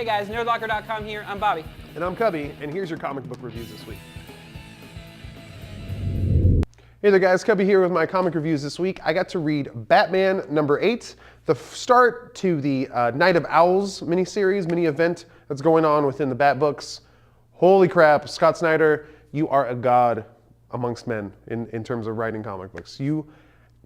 Hey guys, Nerdlocker.com here. I'm Bobby. And I'm Cubby, and here's your comic book reviews this week. Hey there guys, Cubby here with my comic reviews this week. I got to read Batman #8, the start to the Night of Owls miniseries, mini-event that's going on within the Bat books. Holy crap, Scott Snyder, you are a god amongst men in terms of writing comic books. You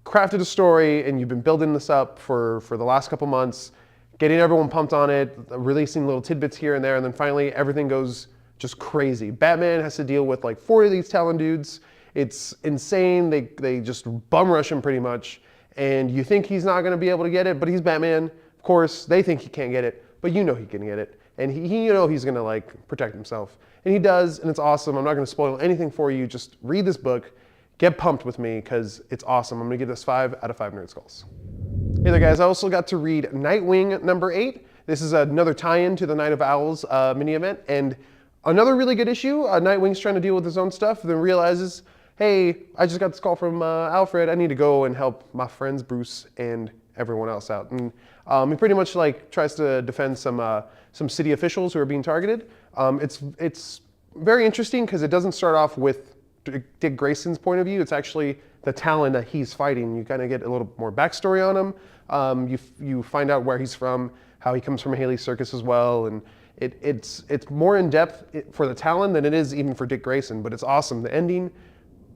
crafted a story and you've been building this up for the last couple months, getting everyone pumped on it, releasing little tidbits here and there, and then finally everything goes just crazy. Batman has to deal with like 40 of these Talon dudes. It's insane. They just bum rush him pretty much, and you think he's not going to be able to get it, but he's Batman. Of course, they think he can't get it, but you know he can get it, and he you know he's going to like protect himself, and he does, and it's awesome. I'm not going to spoil anything for you. Just read this book, get pumped with me because it's awesome. I'm going to give this 5 out of 5 Nerd Skulls. Hey there guys, I also got to read Nightwing #8. This is another tie-in to the Night of Owls mini-event, and another really good issue. Nightwing's trying to deal with his own stuff, then realizes, hey, I just got this call from Alfred. I need to go and help my friends Bruce and everyone else out. And he pretty much like tries to defend some city officials who are being targeted. It's very interesting because it doesn't start off with Dick Grayson's point of view. It's actually the Talon that he's fighting. You kind of get a little more backstory on him. You find out where he's from, how he comes from Haley Circus as well, and it's more in depth for the Talon than it is even for Dick Grayson. But it's awesome. The ending,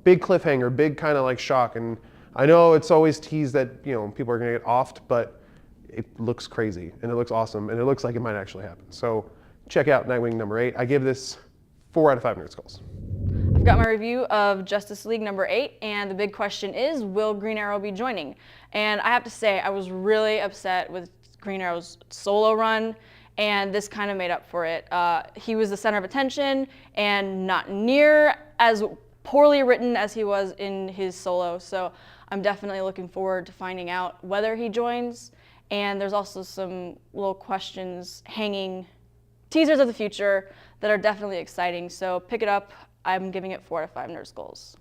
big cliffhanger, big kind of like shock. And I know it's always teased that people are gonna get offed, but it looks crazy and it looks awesome and it looks like it might actually happen. So check out Nightwing #8. I give this 4 out of 5 Nerd Skulls. I've got my review of Justice League #8, and the big question is, will Green Arrow be joining? And I have to say, I was really upset with Green Arrow's solo run, and this kind of made up for it. He was the center of attention, and not near as poorly written as he was in his solo, so I'm definitely looking forward to finding out whether he joins. And there's also some little questions hanging, teasers of the future that are definitely exciting, so pick it up. I'm giving it 4 out of 5 Nerd Skulls.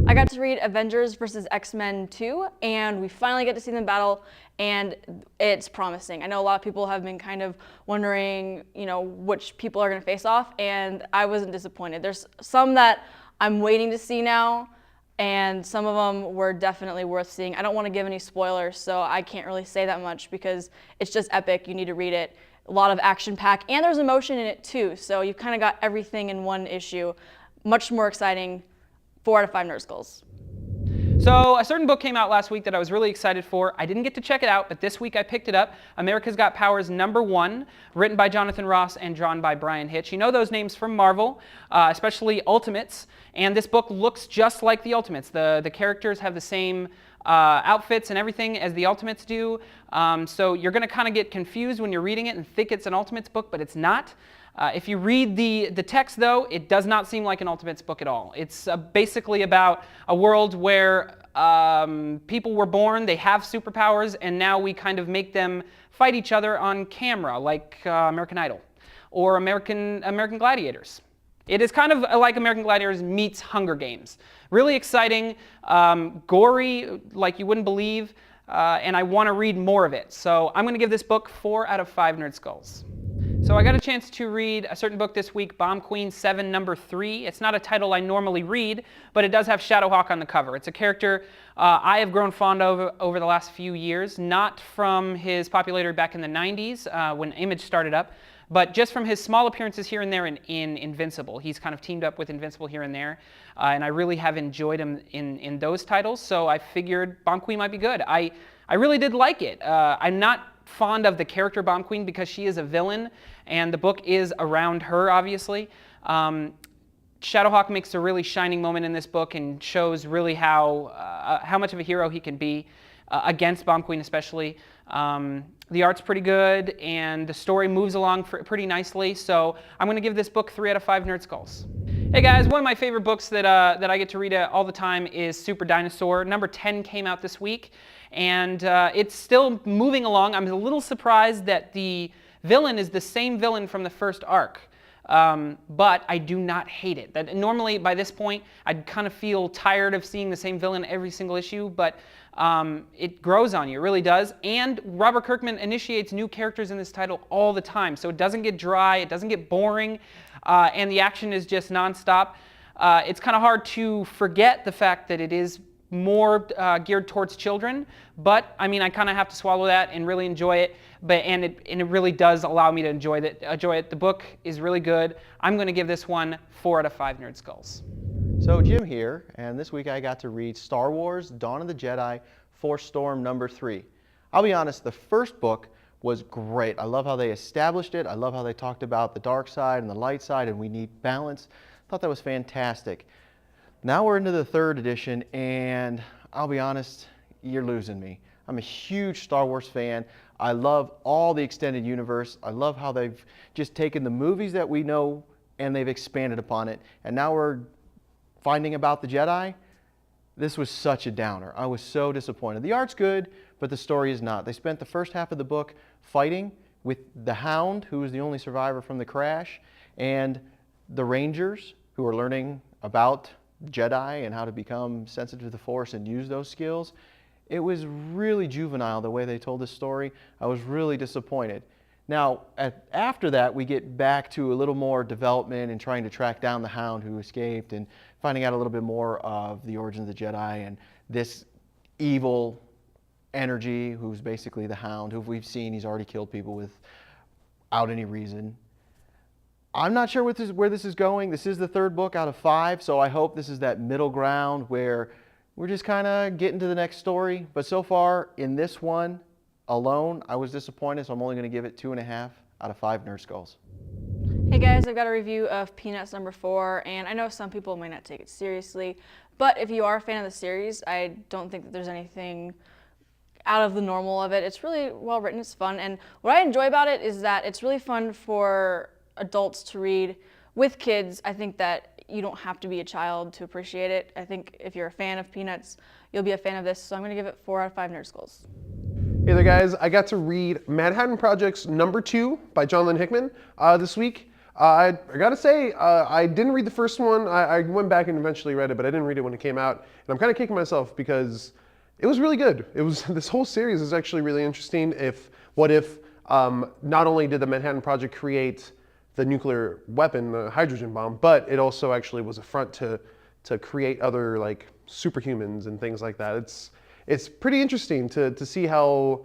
I got to read Avengers XMen 2, and we finally get to see them battle, and it's promising. I know a lot of people have been kind of wondering, which people are going to face off, and I wasn't disappointed. There's some that I'm waiting to see now, and some of them were definitely worth seeing. I don't want to give any spoilers, so I can't really say that much because it's just epic. You need to read it. A lot of action pack, and there's emotion in it too, so you've kind of got everything in one issue. Much more exciting. 4 out of 5 Nerd Skulls. So a certain book came out last week that I was really excited for. I didn't get to check it out, but this week I picked it up. America's Got Powers #1, written by Jonathan Ross and drawn by Brian Hitch. You know those names from Marvel, especially Ultimates, and this book looks just like the Ultimates. The characters have the same outfits and everything as the Ultimates do, so you're going to kind of get confused when you're reading it and think it's an Ultimates book, but it's not. If you read the text, though, it does not seem like an Ultimates book at all. It's basically about a world where people were born, they have superpowers, and now we kind of make them fight each other on camera, like American Idol or American Gladiators. It is kind of like American Gladiators meets Hunger Games. Really exciting, gory, like you wouldn't believe, and I want to read more of it. So I'm going to give this book 4 out of 5 Nerd Skulls. So I got a chance to read a certain book this week, Queen VII #3. It's not a title I normally read, but it does have Shadowhawk on the cover. It's a character I have grown fond of over the last few years, not from his popularity back in the 90s when Image started up, but just from his small appearances here and there in Invincible. He's kind of teamed up with Invincible here and there, and I really have enjoyed him in those titles, so I figured Bomb Queen might be good. I really did like it. I'm not fond of the character Bomb Queen because she is a villain, and the book is around her, obviously. Shadowhawk makes a really shining moment in this book and shows really how much of a hero he can be against Bomb Queen especially. The art's pretty good, and the story moves along pretty nicely, so I'm going to give this book 3 out of 5 Nerd Skulls. Hey guys, one of my favorite books that I get to read all the time is Super Dinosaur. #10 came out this week, and it's still moving along. I'm a little surprised that the villain is the same villain from the first arc. but I do not hate it. That normally by this point I'd kind of feel tired of seeing the same villain every single issue, but it grows on you, it really does. And Robert Kirkman initiates new characters in this title all the time, so it doesn't get dry, it doesn't get boring, and the action is just nonstop. It's kind of hard to forget the fact that it is more geared towards children, but I mean, I kind of have to swallow that and really enjoy it. And it really does allow me to enjoy it. The book is really good. I'm going to give this one 4 out of 5 Nerd Skulls. So Jim here, and this week I got to read Star Wars: Dawn of the Jedi, Force Storm #3. I'll be honest, the first book was great. I love how they established it. I love how they talked about the dark side and the light side, and we need balance. I thought that was fantastic. Now we're into the 3rd edition, and I'll be honest, you're losing me. I'm a huge Star Wars fan. I love all the extended universe. I love how they've just taken the movies that we know and they've expanded upon it. And now we're finding about the Jedi. This was such a downer. I was so disappointed. The art's good, but the story is not. They spent the first half of the book fighting with the Hound, who was the only survivor from the crash, and the Rangers, who are learning about Jedi and how to become sensitive to the Force and use those skills. It was really juvenile the way they told this story. I was really disappointed. Now, after that, we get back to a little more development and trying to track down the Hound who escaped and finding out a little bit more of the origins of the Jedi and this evil energy who's basically the Hound, who we've seen he's already killed people without any reason. I'm not sure where this is going. This is the 3rd book out of 5, so I hope this is that middle ground where we're just kind of getting to the next story. But so far, in this one alone, I was disappointed, so I'm only going to give it 2.5 out of 5 Nerd Skulls. Hey guys, I've got a review of Peanuts #4, and I know some people may not take it seriously, but if you are a fan of the series, I don't think that there's anything out of the normal of it. It's really well written, it's fun, and what I enjoy about it is that it's really fun for adults to read with kids. I think that you don't have to be a child to appreciate it. I think if you're a fan of Peanuts, you'll be a fan of this, so I'm going to give it 4 out of 5 Nerd Skulls. Hey there guys, I got to read Manhattan Project's #2 by John Lynn Hickman this week. I gotta say, I didn't read the first one. I went back and eventually read it, but I didn't read it when it came out. And I'm kind of kicking myself because it was really good. This whole series is actually really interesting. What if not only did the Manhattan Project create the nuclear weapon, the hydrogen bomb, but it also actually was a front to create other like superhumans and things like that. It's pretty interesting to see how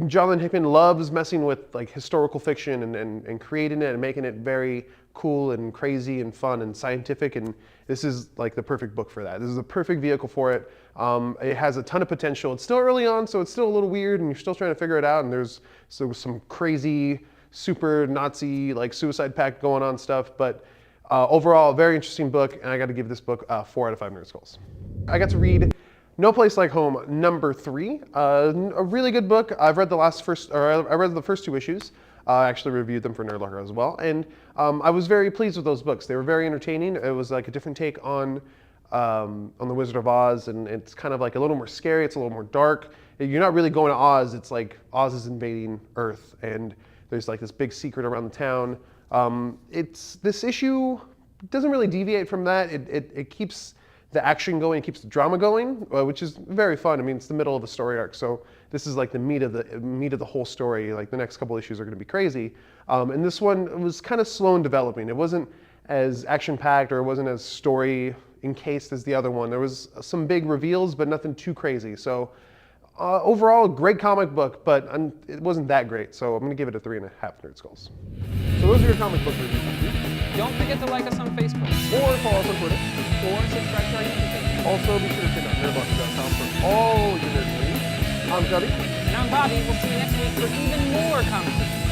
John Lynn Hickman loves messing with like historical fiction and creating it and making it very cool and crazy and fun and scientific, and this is like the perfect book for that. This is the perfect vehicle for it. It has a ton of potential. It's still early on, so it's still a little weird and you're still trying to figure it out, and there's some crazy super Nazi like suicide pact going on stuff, but overall a very interesting book, and I got to give this book 4 out of 5 Nerd Skulls. I got to read No Place Like Home #3, a really good book. I read the first 2 issues. I actually reviewed them for Nerdlocker as well, and I was very pleased with those books. They were very entertaining. It was like a different take on the Wizard of Oz, and it's kind of like a little more scary. It's a little more dark. You're not really going to Oz. It's like Oz is invading Earth, and there's like this big secret around the town. This issue doesn't really deviate from that. It keeps the action going, keeps the drama going, which is very fun. I mean, it's the middle of the story arc, so this is like the meat of the whole story. Like the next couple issues are going to be crazy, and this one was kind of slow in developing. It wasn't as action-packed, or it wasn't as story encased as the other one. There was some big reveals, but nothing too crazy. So overall, great comic book, but it wasn't that great. So I'm going to give it a 3.5 Nerd Skulls. So those are your comic book reviews. Don't forget to like us on Facebook, Or follow us on Twitter. or subscribe to our YouTube page. Also, be sure to check out nerdlocker.com for all your nerd news. I'm Cody. And I'm Bobby. We'll see you next week for even more comic books.